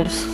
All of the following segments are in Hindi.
यूनिवर्स।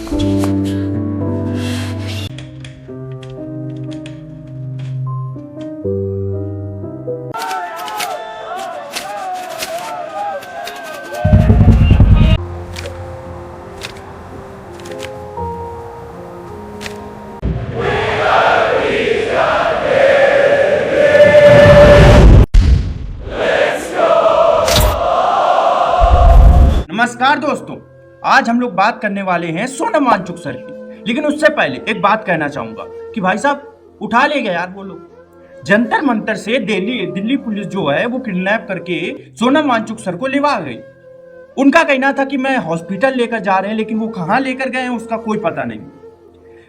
नमस्कार दोस्तों, आज हम लोग बात करने वाले हैं सोनम वांगचुक सर की। लेकिन उससे पहले एक बात कहना चाहूंगा कि भाई साहब उठा ले गए यार वो लोग। जंतर मंतर से दिल्ली पुलिस जो है वो किडनैप करके सोनम वांगचुक सर को लेवा गई। उनका कहना था कि मैं हॉस्पिटल लेकर जा रहे हैं, लेकिन वो कहाँ लेकर गए हैं उसका कोई पता नहीं।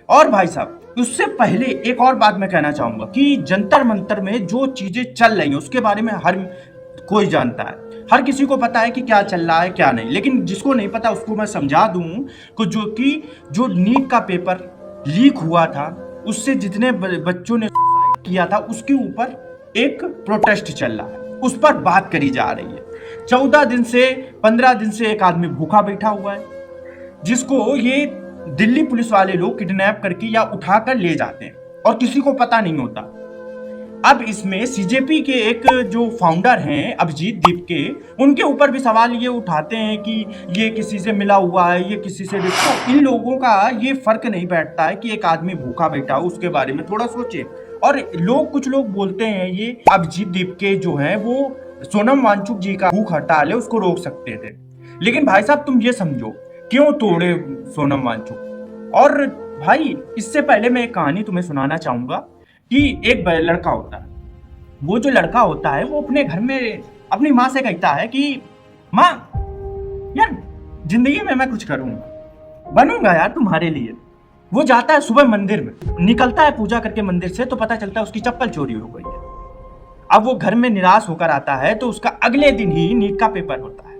और भाई साहब उससे पहले एक और बात मैं कहना चाहूंगा कि जंतर मंतर में जो चीजें चल रही हैं उसके बारे में हर कोई जानता है, हर किसी को पता है कि क्या चल रहा है क्या नहीं। लेकिन जिसको नहीं पता उसको मैं समझा दूं कि जो नीट का पेपर लीक हुआ था उससे जितने बच्चों ने सुसाइड किया था उसके ऊपर एक प्रोटेस्ट चल रहा है, उस पर बात करी जा रही है। 14 दिन से 15 दिन से एक आदमी भूखा बैठा हुआ है, जिसको ये दिल्ली पुलिस वाले लोग किडनैप करके या उठाकर ले जाते हैं और किसी को पता नहीं होता। अब इसमें सीजेपी के एक जो फाउंडर हैं अभिजीत दीपके, उनके ऊपर भी सवाल ये उठाते हैं कि ये किसी से मिला हुआ है, ये किसी से तो इन लोगों का ये फर्क नहीं बैठता है कि एक आदमी भूखा बैठा हो उसके बारे में थोड़ा सोचे। और कुछ लोग बोलते हैं ये अभिजीत दीपके जो है वो सोनम वांगचुक जी का भूख हड़ताल है उसको रोक सकते थे। लेकिन भाई साहब तुम ये समझो क्यों तोड़े सोनम वांगचुक। और भाई इससे पहले मैं एक कहानी तुम्हें सुनाना चाहूंगा कि एक लड़का होता है, वो जो लड़का होता है वो अपने घर में अपनी माँ से कहता है कि माँ यार जिंदगी में मैं कुछ करूंगा, बनूंगा यार तुम्हारे लिए। वो जाता है सुबह मंदिर में, निकलता है पूजा करके मंदिर से, तो पता चलता है उसकी चप्पल चोरी हो गई है। अब वो घर में निराश होकर आता है तो उसका अगले दिन ही नीट का पेपर होता है।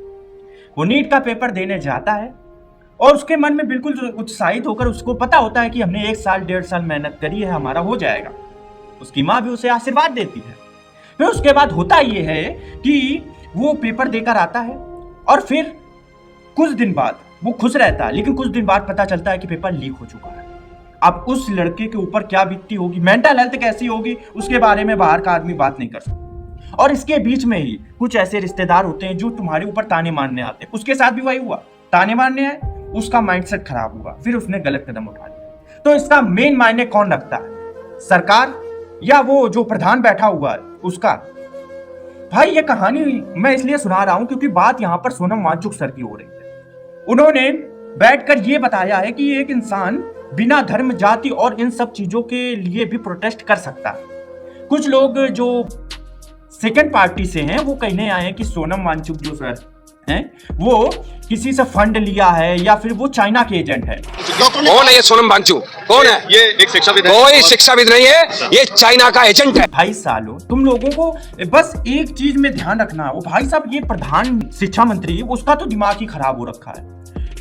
वो नीट का पेपर देने जाता है और उसके मन में बिल्कुल उत्साहित होकर उसको पता होता है कि हमने 1 साल 1.5 साल मेहनत करी है, हमारा हो जाएगा। उसकी माँ भी उसे आशीर्वाद देती है। फिर उसके बाद होता ये है कि वो पेपर देकर आता है और फिर कुछ दिन बाद वो खुश रहता है, लेकिन कुछ दिन बाद पता चलता है कि पेपर लीक हो चुका है। अब उस लड़के के ऊपर क्या बीतती होगी, मेंटल हेल्थ कैसी होगी, उसके बारे में बाहर का आदमी बात नहीं कर सकता। और इसके बीच में ही कुछ ऐसे रिश्तेदार होते हैं जो तुम्हारे ऊपर ताने मारने आते हैं। उसके साथ भी वही हुआ, ताने मारने आए, उसका माइंडसेट खराब हुआ, फिर उसने गलत कदम उठा लिया। तो इसका मेन मायने कौन रखता है, सरकार या वो जो प्रधान बैठा हुआ है उसका? भाई ये कहानी मैं इसलिए सुना रहा हूं क्योंकि बात यहां पर सोनम वांगचुक सर की हो रही है। उन्होंने बैठकर ये बताया है कि एक इंसान बिना धर्म जाति और इन सब चीजों के लिए भी प्रोटेस्ट कर सकता है। कुछ लोग जो सेकंड पार्टी से हैं वो कहने आए हैं कि सोनम वांगचुक जो सर हैं वो किसी से फंड लिया है या फिर वो चाइना के एजेंट है। कौन है ये सोनम वांगचुक? कौन है ये? एक शिक्षाविद है। कोई शिक्षाविद नहीं है, ये चाइना का एजेंट है। भाई सालों तुम लोगों को बस एक चीज में ध्यान रखना, वो भाई साहब ये प्रधान शिक्षा मंत्री उसका तो दिमाग ही खराब हो रखा है।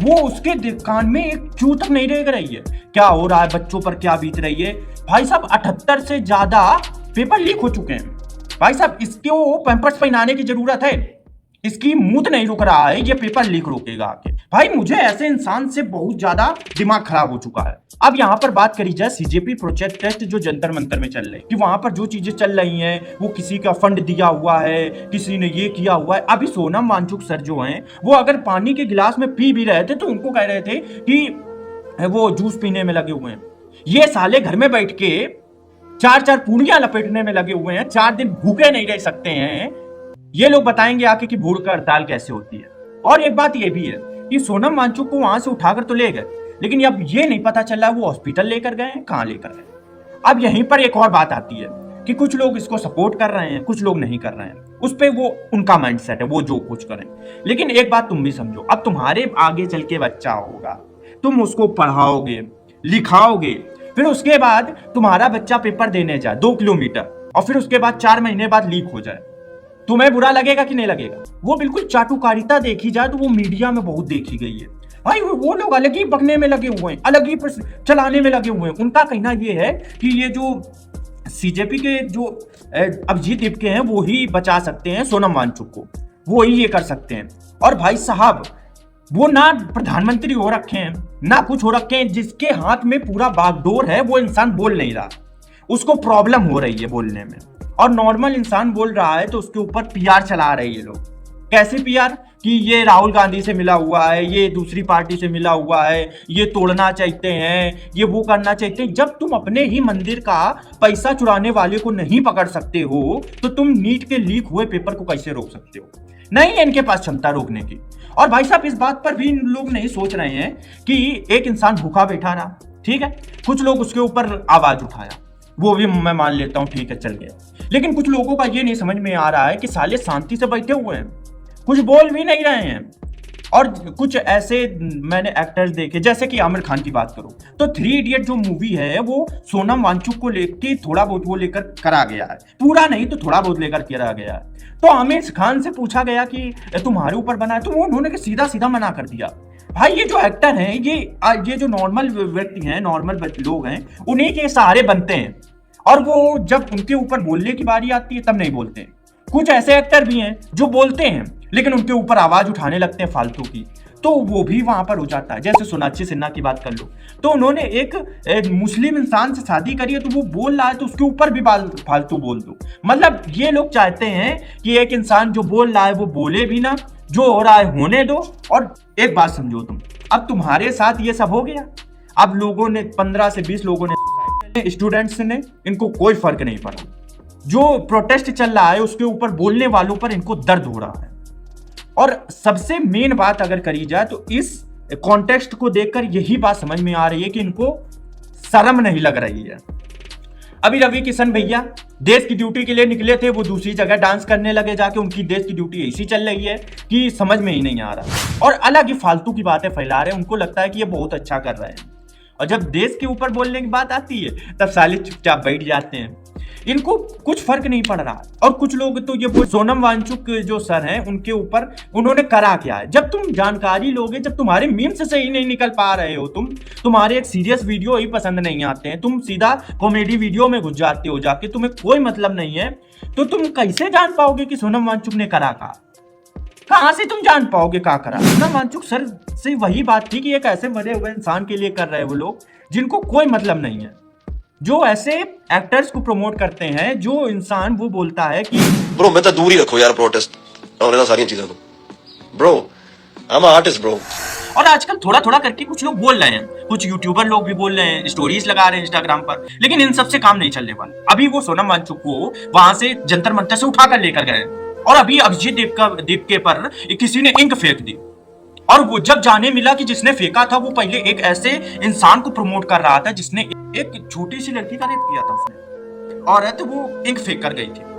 वो उसके कान में एक चू तक नहीं रह रही है, क्या हो रहा है बच्चों पर क्या बीत रही है। भाई साहब 78 से ज्यादा पेपर लीक हो चुके हैं। भाई साहब इसको पैंपर्स पहनाने की जरूरत है, इसकी मूत नहीं रुक रहा है, ये पेपर लीक रोकेगा आके। भाई मुझे ऐसे इंसान से बहुत ज्यादा दिमाग खराब हो चुका है। अब यहाँ पर बात करी जाए सीजेपी प्रोटेस्ट जो जंतर मंतर में चल रहे हैं कि वहां पर जो चीजें चल रही हैं वो किसी का फंड दिया हुआ है, किसी ने ये किया हुआ है। अभी सोनम वांगचुक सर जो हैं वो अगर पानी के गिलास में पी भी रहे थे तो उनको कह रहे थे कि वो जूस पीने में लगे हुए हैं। ये साले घर में बैठ के 4-4 पूड़ियां लपेटने में लगे हुए हैं, 4 दिन भूखे नहीं रह सकते हैं। ये लोग बताएंगे आके कि भूख का हड़ताल कैसे होती है। और एक बात ये भी है कि सोनम वांगचुक को वहां से उठाकर तो ले गए, लेकिन अब ये नहीं पता चल रहा है वो हॉस्पिटल लेकर गए हैं, कहां लेकर गए। अब यहीं पर एक और बात आती है कि कुछ लोग इसको सपोर्ट कर रहे हैं, कुछ लोग नहीं कर रहे हैं। उस पे वो उनका माइंडसेट है, वो जो कुछ करें। लेकिन एक बात तुम भी समझो, अब तुम्हारे आगे चल के बच्चा होगा, तुम उसको पढ़ाओगे लिखाओगे, फिर उसके बाद तुम्हारा बच्चा पेपर देने जाए 2 किलोमीटर और फिर उसके बाद 4 महीने बाद लीक हो जाए, तुम्हें बुरा लगेगा कि नहीं लगेगा? वो बिल्कुल चाटुकारिता देखी जाए तो वो मीडिया में बहुत देखी गई है। भाई वो लोग अलग ही बकने में लगे हुए हैं, अलग ही चलाने में लगे हुए हैं। उनका कहना ये है कि ये जो सीजेपी के जो अभिजीत दीपके हैं वो ही बचा सकते हैं सोनम वांगचुक को, वो ही ये कर सकते हैं। और भाई साहब वो ना प्रधानमंत्री हो रखे हैं ना कुछ हो रखे हैं, जिसके हाथ में पूरा बागडोर है वो इंसान बोल नहीं रहा, उसको प्रॉब्लम हो रही है बोलने में, और नॉर्मल इंसान बोल रहा है तो उसके ऊपर पीआर चला रहे हैं ये लोग। कैसे पीआर? कि ये राहुल गांधी से मिला हुआ है, ये दूसरी पार्टी से मिला हुआ है, ये तोड़ना चाहते हैं, ये वो करना चाहते हैं। जब तुम अपने ही मंदिर का पैसा चुराने वाले को नहीं पकड़ सकते हो तो तुम नीट के लीक हुए पेपर को कैसे रोक सकते हो? नहीं है इनके पास क्षमता रोकने की। और भाई साहब इस बात पर भी इन लोग नहीं सोच रहे हैं कि एक इंसान भूखा बैठा रहा, ठीक है, कुछ लोग उसके ऊपर आवाज उठाया, वो भी मैं मान लेता हूं, ठीक है, चल गया। लेकिन कुछ लोगों का ये नहीं समझ में आ रहा है कि साले शांति से बैठे हुए हैं, कुछ बोल भी नहीं रहे हैं। और कुछ ऐसे मैंने एक्टर्स देखे, जैसे कि आमिर खान की बात करूं तो 3 इडियट जो मूवी है वो सोनम वांगचुक को लेके थोड़ा बहुत वो लेकर करा गया है, पूरा नहीं तो थोड़ा बहुत लेकर करा गया है। तो आमिर खान से पूछा गया कि तुम्हारे ऊपर बना है, तो वो उन्होंने सीधा सीधा मना कर दिया। भाई ये जो एक्टर हैं, ये जो नॉर्मल व्यक्ति हैं, नॉर्मल लोग हैं, उन्हीं के सहारे बनते हैं, और वो जब उनके ऊपर बोलने की बारी आती है तब नहीं बोलते हैं। कुछ ऐसे एक्टर भी हैं जो बोलते हैं लेकिन उनके ऊपर आवाज उठाने लगते हैं फालतू की, तो वो भी वहां पर हो जाता है। जैसे सोनाक्षी सिन्हा की बात कर लो, तो उन्होंने एक मुस्लिम इंसान से शादी करी है, तो वो बोल रहा है तो उसके ऊपर भी फालतू बोल दो। मतलब ये लोग चाहते हैं कि एक इंसान जो बोल रहा है वो बोले भी ना, जो हो रहा है होने दो। और एक बात समझो तुम, अब तुम्हारे साथ ये सब हो गया, अब लोगों ने 15 से 20 लोगों ने, स्टूडेंट्स ने, इनको कोई फर्क नहीं पड़ा। जो प्रोटेस्ट चल रहा है उसके ऊपर बोलने वालों पर इनको दर्द हो रहा है। और सबसे मेन बात अगर करी जाए तो इस कॉन्टेक्स्ट को देखकर यही बात समझ में आ रही है कि इनको शर्म नहीं लग रही है। अभी रवि किशन भैया देश की ड्यूटी के लिए निकले थे, वो दूसरी जगह डांस करने लगे जाके, उनकी देश की ड्यूटी ऐसी चल रही है कि समझ में ही नहीं आ रहा, और अलग ही फालतू की बातें फैला रहे हैं। उनको लगता है कि ये बहुत अच्छा कर रहे हैं, और जब देश के ऊपर बोलने की बात आती है तब साले चुपचाप बैठ जाते हैं। इनको कुछ फर्क नहीं पड़ रहा। और कुछ लोग तो ये सोनम वांगचुक जो सर हैं उनके ऊपर उन्होंने करा क्या है? जब तुम जानकारी लोगे, जब तुम्हारे मीम्स से ही नहीं निकल पा रहे हो, तुम्हारे एक सीरियस वीडियो ही पसंद नहीं आते हैं, तुम सीधा कॉमेडी वीडियो में घुस जाते हो जाके, तुम्हें कोई मतलब नहीं है, तो तुम कैसे जान पाओगे कि सोनम वांगचुक ने करा का? कहां से तुम जान पाओगे क्या करा? सोनम वांगचुक सर से वही बात थी कि एक ऐसे मरे हुए इंसान के लिए कर रहे हैं वो लोग जिनको कोई मतलब नहीं है, जो ऐसे एक्टर्स को प्रमोट करते हैं, जो इंसान वो बोलता है कि ब्रो मैं तो दूर ही रखो यार प्रोटेस्ट और ये सारी चीजें को, bro I am artist bro. और आजकल थोड़ा थोड़ा करके कुछ लोग बोल रहे हैं, कुछ यूट्यूबर लोग भी बोल रहे हैं, स्टोरीज लगा रहे हैं इंस्टाग्राम पर, लेकिन इन सब से काम नहीं चलने वाला। अभी वो सोनम वांगचुक को वहां से जंतर मंतर से उठाकर लेकर गए, और अभी अभिजीत देवके पर किसी ने इंक फेंक दी, और वो जब जाने मिला कि जिसने फेंका था वो पहले एक ऐसे इंसान को प्रमोट कर रहा था जिसने एक छोटी सी लड़की का रेप किया था उसने, और है तो वो इंक फेंक कर गई थी।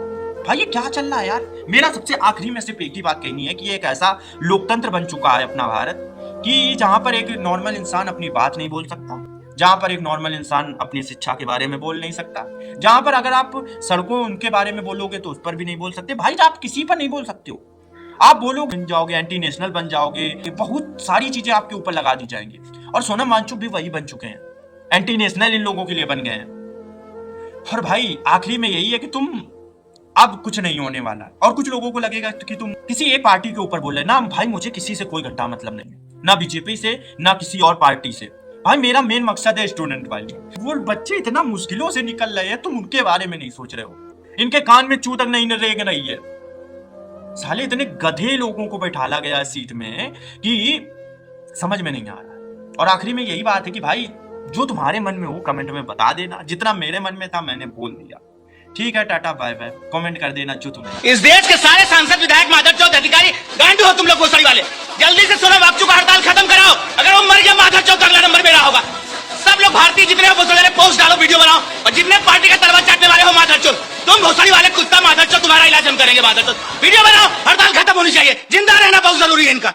भाई ये क्या चल रहा है यार? मेरा सबसे आखिरी में सिर्फ एक ही बात कहनी है कि एक ऐसा लोकतंत्र बन चुका है अपना भारत कि जहां पर एक नॉर्मल इंसान अपनी बात नहीं बोल सकता, जहां पर एक नॉर्मल इंसान अपनी शिक्षा के बारे में बोल नहीं सकता, जहां पर अगर आप सड़कों उनके बारे में बोलोगे तो उस पर भी नहीं बोल सकते। भाई आप किसी पर नहीं बोल सकते हो, आप बोलोगे बन जाओगे, एंटी नेशनल बन जाओगे, बहुत सारी चीजें आपके ऊपर लगा दी जाएंगी। और सोनम वांगचुक भी वही बन चुके हैं, एंटी नेशनल इन लोगों के लिए बन गए हैं। और भाई आखिरी में यही है कि तुम अब कुछ नहीं होने वाला, और कुछ लोगों को लगेगा कि तुम किसी एक पार्टी के ऊपर बोल रहे ना। भाई मुझे किसी से कोई घंटा मतलब नहीं है, ना बीजेपी से ना किसी और पार्टी से। भाई मेरा मेन मकसद है स्टूडेंट वाली। वो बच्चे इतना मुश्किलों से निकल रहे हैं, तुम उनके बारे में नहीं सोच रहे हो, इनके कान में चू तक नहीं रेंग रही है। साले इतने गधे लोगों को बैठाला गया सीट में कि समझ में नहीं आ रहा। और आखिरी में यही बात है कि भाई जो तुम्हारे मन में हो कमेंट में बता देना, जितना मेरे मन में था मैंने बोल दिया। ठीक है, टाटा बाय बाय, कमेंट कर देना जो तुम्हें। इस देश के सारे सांसद विधायक माधव चौथ अधिकारी गांडू हो तुम लोग भोसड़ी वाले। जल्दी से सोनम वांगचुक का हड़ताल खत्म कराओ, अगर वो मर गया माधव चौथ अगला नंबर मेरा होगा। सब लोग भारतीय जितने हो भोसड़ी वाले पोस्ट डालो, वीडियो बनाओ, और जितने पार्टी का तलवा चाटने वाले हो माधव चौथ, तुम भोसड़ी वाले कुत्ता माधव चौथ, तुम्हारा इलाज हम करेंगे माधव चौथ। वीडियो बनाओ, हड़ताल खत्म होनी चाहिए, जिंदा रहना बहुत जरूरी है इनका।